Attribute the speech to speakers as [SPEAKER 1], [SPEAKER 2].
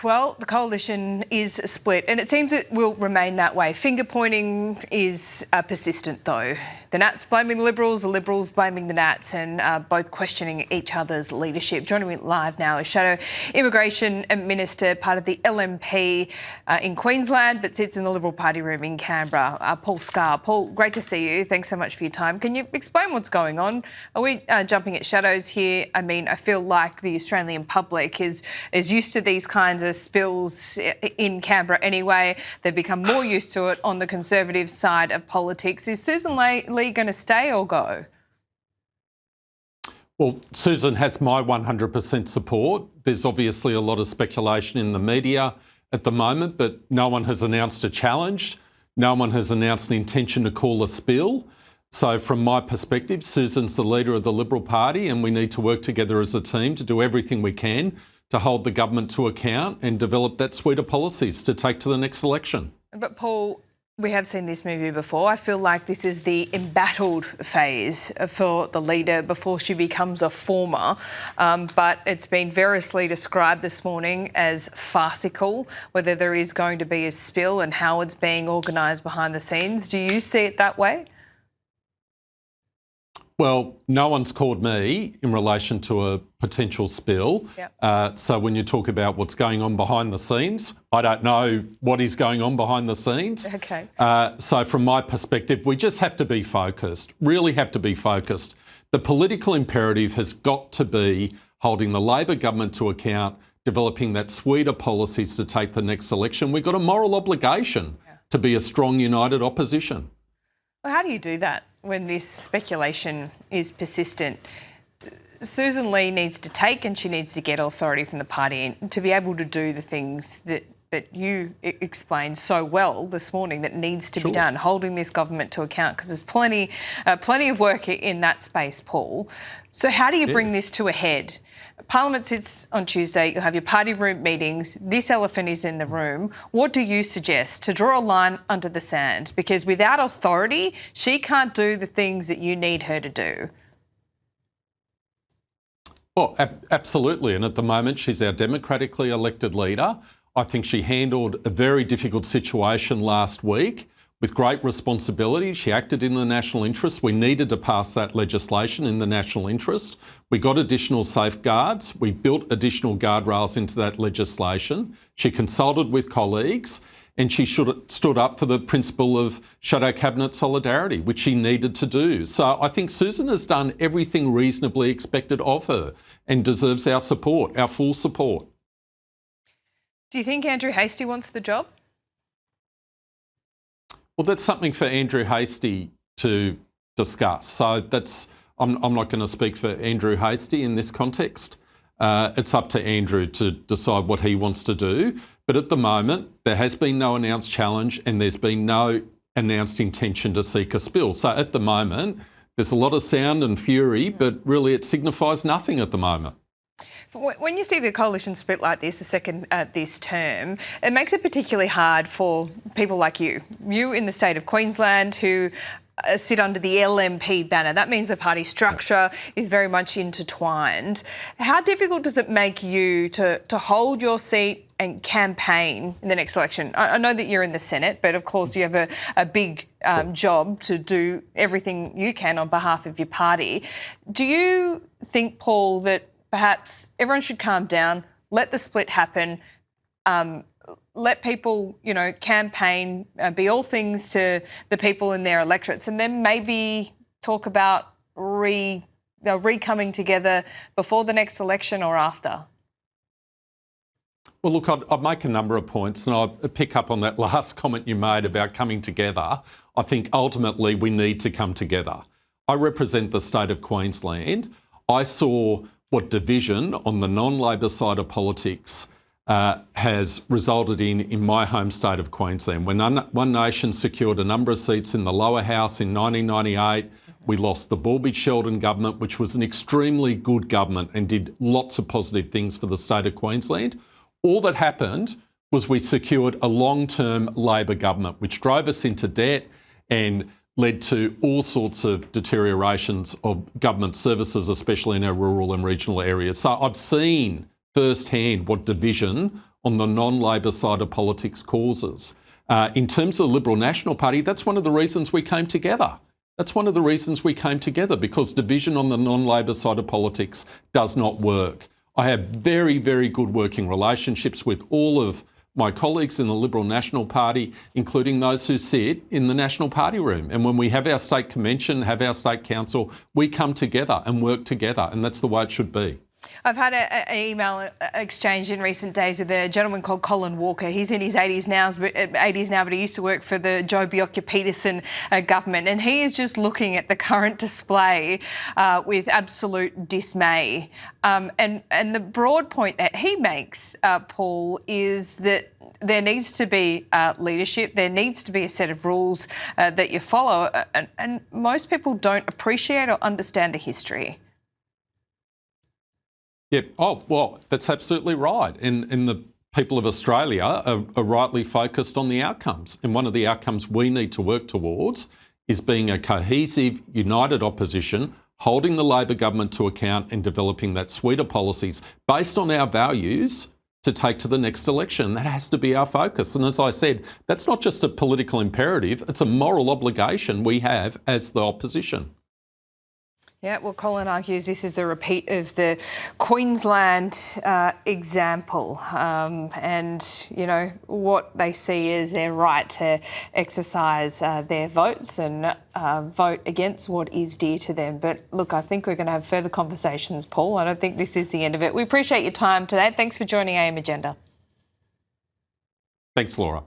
[SPEAKER 1] Well, the coalition is split and it seems it will remain that way. Finger-pointing is persistent though. The Nats blaming the Liberals blaming the Nats and both questioning each other's leadership. Joining me live now is Shadow Immigration Minister, part of the LNP in Queensland, but sits in the Liberal Party room in Canberra, Paul Scarr. Paul, great to see you. Thanks so much for your time. Can you explain what's going on? Are we jumping at shadows here? I mean, I feel like the Australian public is used to these kinds of spills in Canberra anyway. They've become more used to it on the Conservative side of politics. Is Susan Ley going to stay or go?
[SPEAKER 2] Well, Susan has my 100% support. There's obviously a lot of speculation in the media at the moment, but no one has announced a challenge. No one has announced an intention to call a spill. So from my perspective, Susan's the leader of the Liberal Party and we need to work together as a team to do everything we can to hold the government to account and develop that suite of policies to take to the next election.
[SPEAKER 1] But Paul, we have seen this movie before. I feel like this is the embattled phase for the leader before she becomes a former. But it's been variously described this morning as farcical, whether there is going to be a spill and how it's being organised behind the scenes. Do you see it that way?
[SPEAKER 2] Well, no one's called me in relation to a potential spill. Yep. So when you talk about what's going on behind the scenes, I don't know what is going on behind the scenes.
[SPEAKER 1] Okay.
[SPEAKER 2] So from my perspective, we just have to be focused, really have to be focused. The political imperative has got to be holding the Labor government to account, developing that suite of policies to take the next election. We've got a moral obligation to be a strong, united opposition.
[SPEAKER 1] Well, how do you do that when this speculation is persistent? Susan Ley needs to take and she needs to get authority from the party to be able to do the things that you explained so well this morning that needs to be done, holding this government to account, because there's plenty of work in that space, Paul. So how do you bring this to a head? Parliament sits on Tuesday, you'll have your party room meetings, this elephant is in the room. What do you suggest to draw a line under the sand? Because without authority, she can't do the things that you need her to do.
[SPEAKER 2] Well, absolutely. And at the moment, she's our democratically elected leader. I think she handled a very difficult situation last week with great responsibility. She acted in the national interest. We needed to pass that legislation in the national interest. We got additional safeguards. We built additional guardrails into that legislation. She consulted with colleagues and she stood up for the principle of shadow cabinet solidarity, which she needed to do. So I think Susan has done everything reasonably expected of her and deserves our support, our full support.
[SPEAKER 1] Do you think Andrew Hastie wants the job?
[SPEAKER 2] Well, that's something for Andrew Hastie to discuss. So I'm not going to speak for Andrew Hastie in this context. It's up to Andrew to decide what he wants to do. But at the moment, there has been no announced challenge and there's been no announced intention to seek a spill. So at the moment, there's a lot of sound and fury, but really it signifies nothing at the moment.
[SPEAKER 1] When you see the coalition split like this, the second this term, it makes it particularly hard for people like you in the state of Queensland who sit under the LNP banner. That means the party structure is very much intertwined. How difficult does it make you to hold your seat and campaign in the next election? I know that you're in the Senate, but of course you have a big job to do everything you can on behalf of your party. Do you think, Paul, that perhaps everyone should calm down, let the split happen, let people, campaign, be all things to the people in their electorates, and then maybe talk about re-coming together before the next election or after?
[SPEAKER 2] Well, look, I'd make a number of points, and I'll pick up on that last comment you made about coming together. I think ultimately we need to come together. I represent the state of Queensland. I saw what division on the non-Labor side of politics has resulted in my home state of Queensland. When One Nation secured a number of seats in the lower house in 1998, we lost the Bawlby-Sheldon government, which was an extremely good government and did lots of positive things for the state of Queensland. All that happened was we secured a long-term Labor government, which drove us into debt and led to all sorts of deteriorations of government services, especially in our rural and regional areas. So I've seen firsthand what division on the non-Labor side of politics causes. In terms of the Liberal National Party, that's one of the reasons we came together. That's one of the reasons we came together, because division on the non-Labor side of politics does not work. I have very, very good working relationships with all of my colleagues in the Liberal National Party, including those who sit in the National Party room. And when we have our state convention, have our state council, we come together and work together, and that's the way it should be.
[SPEAKER 1] I've had an email exchange in recent days with a gentleman called Colin Walker. He's in his 80s now, but he used to work for the Joh Bjelke-Petersen government, and he is just looking at the current display with absolute dismay. And the broad point that he makes, Paul, is that there needs to be leadership. There needs to be a set of rules that you follow, and most people don't appreciate or understand the history.
[SPEAKER 2] Yep. Oh, well, that's absolutely right. And the people of Australia are rightly focused on the outcomes. And one of the outcomes we need to work towards is being a cohesive, united opposition, holding the Labor government to account and developing that suite of policies based on our values to take to the next election. That has to be our focus. And as I said, that's not just a political imperative, it's a moral obligation we have as the opposition.
[SPEAKER 1] Yeah, well, Colin argues this is a repeat of the Queensland example, and, you know, what they see is their right to exercise their votes and vote against what is dear to them. But look, I think we're going to have further conversations, Paul. I don't think this is the end of it. We appreciate your time today. Thanks for joining AM Agenda.
[SPEAKER 2] Thanks, Laura.